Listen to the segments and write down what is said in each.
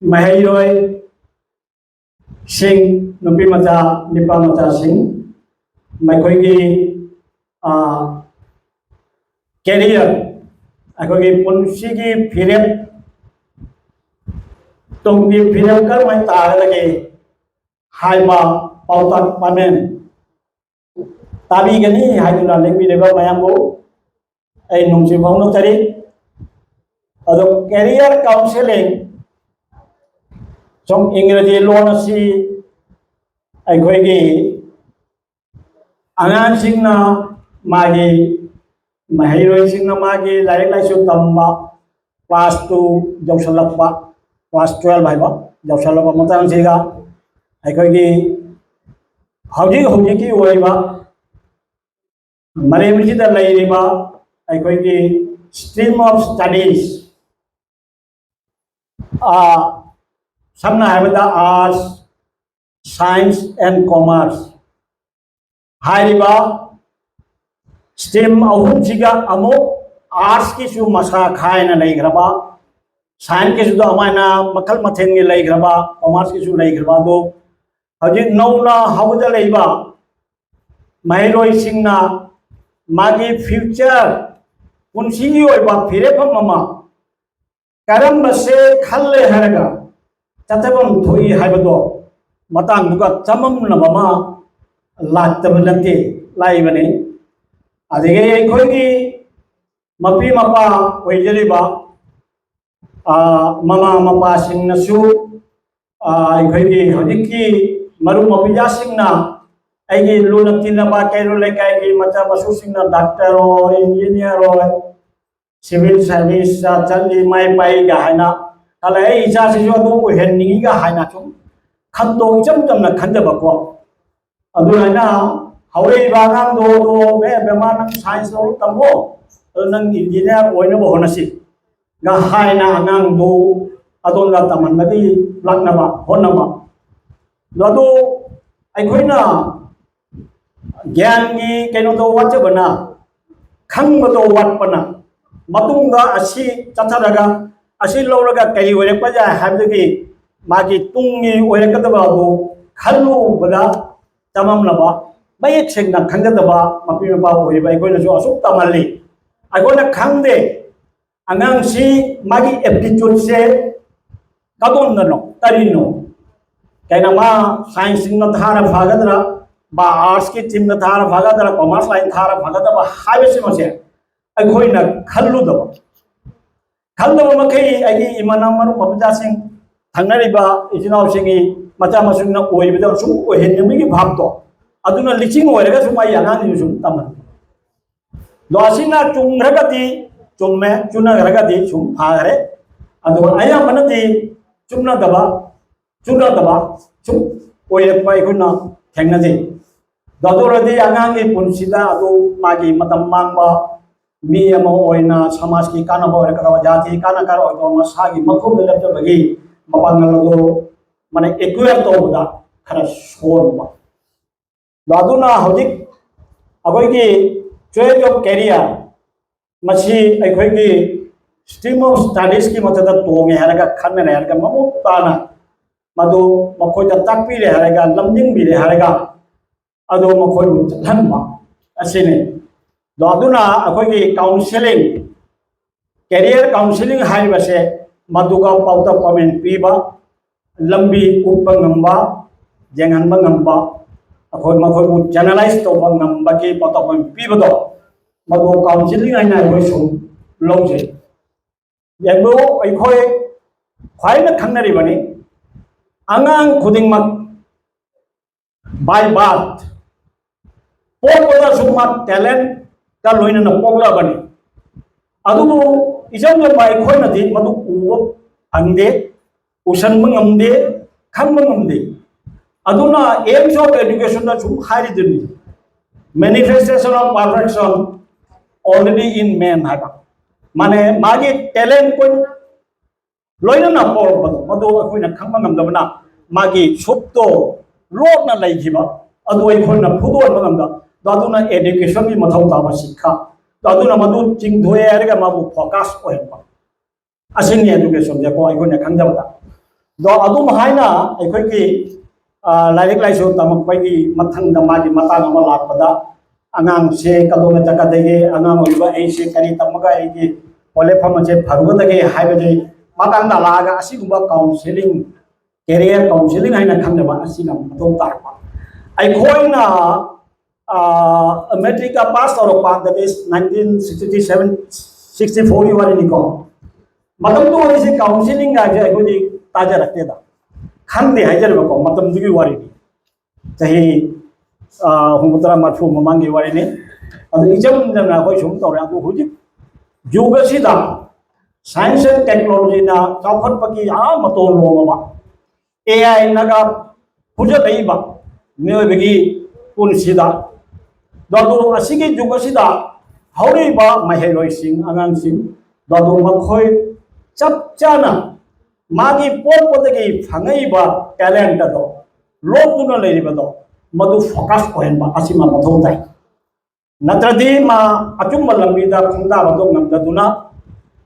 Mahiroi Sing Nupi Maja Nipa Maja Sing Maikoigi Career Akogi Punsigi Period Tungdi Period Karmai Tagalagi Haiba Pautak Pamen Tabi Gani Haiduna Lingvi Deva Mayambo A Nungsi Vono Tari Ado Career Counseling Trong English loan si ai khoi gi angan sing na magi mahiroi sing na magi lai lai su tamba class 2 jausalak ba class 12 hai ba jausalak ba matang siga ai khoi gi hoji ki oi ba mare mi da lai ri ba ai khoi gi stream of studies Samna Havada Arts, Science and Commerce. Hariba STEM ahum siga amo arts ki su masa khai na lai graba science ki su do amana makal mathen ngi lai graba commerce ki su lai graba do haji nauna hawda lai ba mairoi singna magi future punsi oi ba phire pham mama karam base khalle haraga Tatabam Tui Habado Matang Buka Tamam Namama Latabanati Laivani Adige Kogi Mapi Mapa Wajariba Mama Mapa Sing Nasu Kogi Hadiki Maru Mapija Singna Agi Lunatina Bakero Lekagi Mata Masu Singna Doctor or Engineer or Civil Service Charlie Mai Pai Gahana Alay isa si Jodo Henning Haina Chum Kanto Jam na Kandabako Aduna Hawaii Banam do Beman Science or Tambo Nang Engineer or Honasi Gahaina Anang do Adona Tamanadi Blacknama Honama Lado Aikoina Gangi Kenoto Watabana Kangato Watpana Matunga Asi Tataraga Asi Loraga Kay Warapaja have the gate, Magi Tungi Warakataba, Kalu Bada, Tamam Lava, by a check na Kangataba, Mapimaba, by going to Tamali. I got a Kande, Anang si Magi Eptitude say, Kabondano, Tarino, Kainama, Science in the Tara Fagadra, Ba Arts Kit in the Tara Fagadra, Commerce line Tara Fagadaba, Havesimose. I go in a Kaludaba. Kandaba makai agi imana maru mapja sing thangnariba ijinau singi macha masungna oibida sum ohenmi gi bhabto aduna liching oiraga sumai anani sum taman losina chungragati chumme chunagati sum phagare adu aya manati chumna daba sum oipai kunna thengnaji dadoradi anangi punsida adu magi matam mangba Mi amo oina samaski kana ba ora kara jati kana kara o masagi makhum de lepto bagi mapangal do mane equer to buda khara sor ma laduna hodik agoi gi choice of career machi agoi gi stream of studies ki matada to me haraga khanna ne haraga mamu tana madu makoi ta takpi le haraga lamjing bi le haraga ado makoi thanma asine Daduna Akogi counseling career counseling high base Maduga Pauta Pamen Piba Lambi Upangamba Janganbangamba Akoi Makoi generalized over Nambaki Patapam Piba Madu counseling and I wish Loge Yango Ikoi quite a Kanari money Angang Kudingmak by birth Popola Sumat talent ta loina na pogla bani adu isam le bai khoi na di madu u angde usan mangamde kham mangamde aduna aims of education na chum khari dini manifestation of perfection already in man haba mane magi talent ko loina na pog badu madu khoi na kham mangamda bana magi supto lok na lai jiba adu ai khoi na phudo mangamda Daduna education ni mathau taba sikha daduna madu ching thoe arga mabu focus ko hempa asini education je ko ai ko ne khang jabata do adum haina ekhoi ki laik lai so tamak pai ki mathang da ma ki matang ma lak pada angang se kalona jaka dege angang oiba ei se kani tamaga ei ki ole phama je pharuga dege haiba je matang da laga asi gumba counseling career counseling haina khangna ba asi ngam tom tar pa ai khoina America pass or pa that is 1967 64 you are in ko matam to isi counseling ga je ko di taja rakte da khande hajar ba ko matam du gi wari ni tahi humutara marfu mamangi wari ni adu ijam na ko sum to ra ko huji yoga sida science and technology na chawkhat paki mato lo ma AI naga puja dei ba me begi pun sida dadu asigi yoga sida hauri ba maheloi sing angang sing dadu makhoi chap chana magi pot potagi phangai ba talent do lobuna leiri ba do madu focus point ba asima mathau dai natradi ma achum lambi da khongda ba do ngam da duna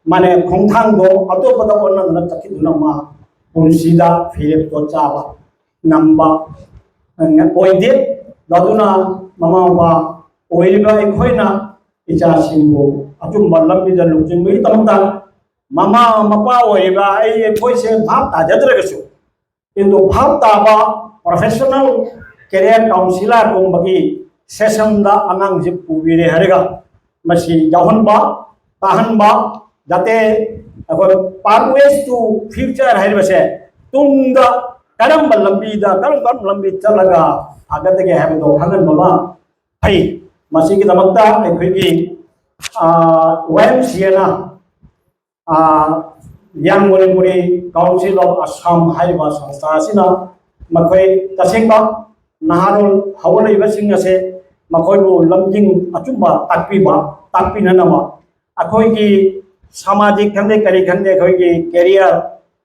mane khongthang do ato pada onna na takki duna ma punsida philip to chawa namba oide daduna mama ba oiliba ekhoina icha singbo achum lambi da lukjing mi tamta mama mapa oiba ai khoi se bhap ta jadre gasu into bhap ta ba professional career counselor ko bagi session da anang je pubire harega masi jahon ba tahan ba jate pathways to future hariba se tungda karam lambi da karam lambi chalaga agate ge have do khangan baba ai masi ki damakta ekhoi ki YMCA na Young Monipuri Council of Assam haiba sanstha asina makhoi tasengba naharul hawala ibasing ase makhoi bu lamjing achumba takpi nanama akhoi ki samajik khande kari khande khoi ki career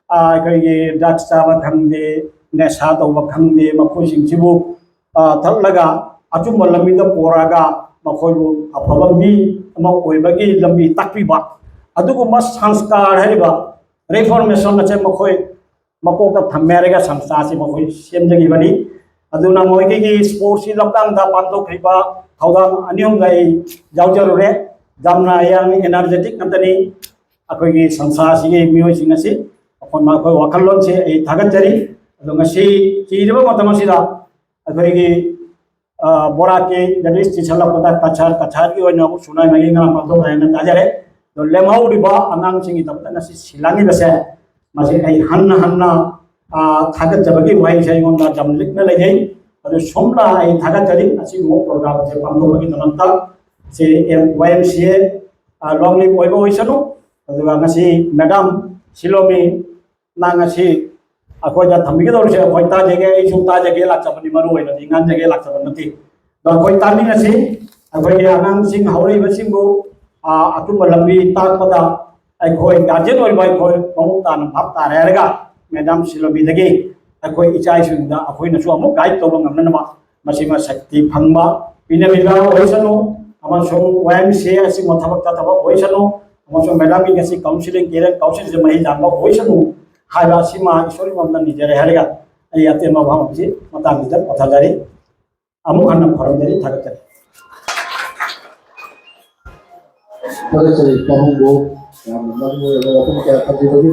khoi ki daksa ba khande nesa to ba khande makhoi sing sibu thalaga achumba lambi da poraga makhoi bu afaba mi ama oibagi lambi takpi ba adugu mas sanskar hariba reformation na che makhoi makoka thammerega samsa si makhoi semjagi bani aduna moi ki sports si lockdown da panto khiba thawdam anium gai jaujaru re jamna yang energetic nantani akoi ki samsa si ge mioi sing asi akon ma khoi wakallon se ei thagat jari adunga si chiriba matamasi da akoi ki bora ke jadis chi chala pada kachar ki oina sunai magi nga panto gai na tajare do lemau diba anang singi tapta na si silangi base masi ai hanna thagat jabagi wai sai ngon jam likna lei adu somla ai thagat jari asi mo program je pamdo bagi nananta se YMCA longli oibo hoisanu adu ngasi madam silomi na ngasi akoi ja thambi do se akoi ta jege ai sumta jege la chapani maru hoina dingan jege la chapanati do akoi ta ni ngasi akoi anang sing hauri basinggo atum lambi tak pada akoi gajen oi bai koi pamuktan bhap ta rega madam silomi dagi akoi ichai sunda akoi na su amu guide to ngam na ma masima shakti phangba pinamira oisanu ama so YMCA asi mothabak ta thaba oisanu ama so madam ki asi counseling career counseling je mai jamba oisanu haiba sima isori mamna nijere harega ai ate ma bham ji mata nijar kotha jari amu anna khoram jari thagate Pada cari pahung bo, yang mana yang kita akan jadi